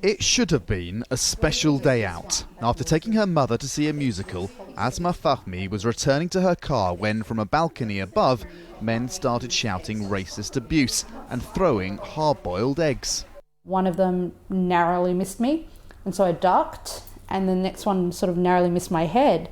It should have been a special day out. After taking her mother to see a musical, ASMA FAHMI was returning to her car when, from a balcony above, men started shouting racist abuse and throwing hard-boiled eggs. One of them narrowly missed me, and so I ducked, and the next one sort of narrowly missed my head.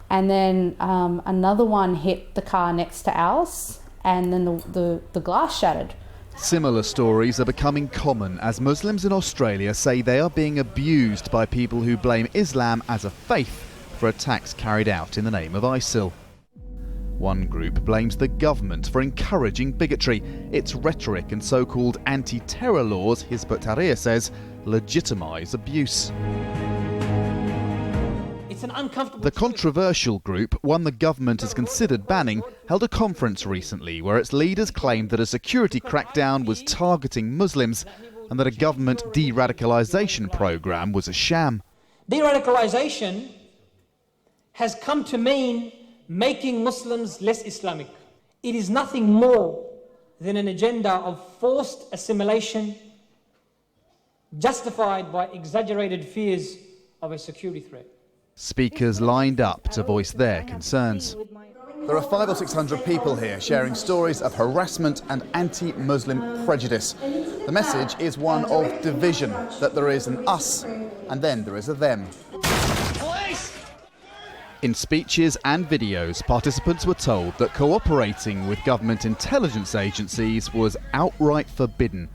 And then another one hit the car next to ours, and then the glass shattered. Similar stories are becoming common as Muslims in Australia say they are being abused by people who blame Islam as a faith for attacks carried out in the name of ISIL. One group blames the government for encouraging bigotry. Its rhetoric and so-called anti-terror laws, Hizb ut-Tahrir says, legitimise abuse. The controversial group, one the government has considered banning, held a conference recently where its leaders claimed that a security crackdown was targeting Muslims and that a government de-radicalisation programme was a sham. De-radicalisation has come to mean making Muslims less Islamic. It is nothing more than an agenda of forced assimilation justified by exaggerated fears of a security threat. Speakers lined up to voice their concerns. There are 500 or 600 people here sharing stories of harassment and anti-Muslim prejudice. The message is one of division, that there is an us and then there is a them. In speeches and videos, participants were told that cooperating with government intelligence agencies was outright forbidden.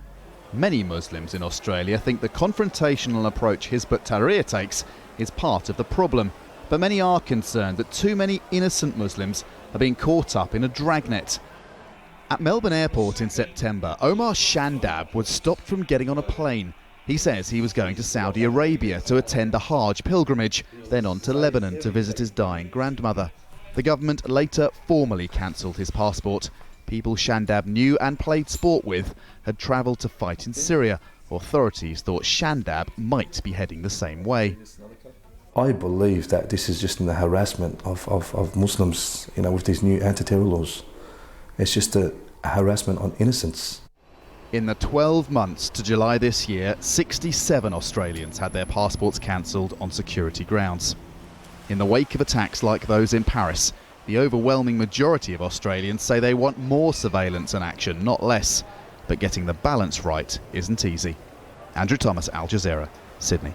Many Muslims in Australia think the confrontational approach Hizb ut-Tahrir takes is part of the problem, but many are concerned that too many innocent Muslims are being caught up in a dragnet. At Melbourne Airport in September, Omar Shandab was stopped from getting on a plane. He says he was going to Saudi Arabia to attend a Hajj pilgrimage, then on to Lebanon to visit his dying grandmother. The government later formally cancelled his passport. People Shandab knew and played sport with had travelled to fight in Syria. Authorities thought Shandab might be heading the same way. I believe that this is just in the harassment of Muslims, with these new anti-terror laws. It's just a harassment on innocence. In the 12 months to July this year, 67 Australians had their passports cancelled on security grounds. In the wake of attacks like those in Paris, the overwhelming majority of Australians say they want more surveillance and action, not less. But getting the balance right isn't easy. Andrew Thomas, Al Jazeera, Sydney.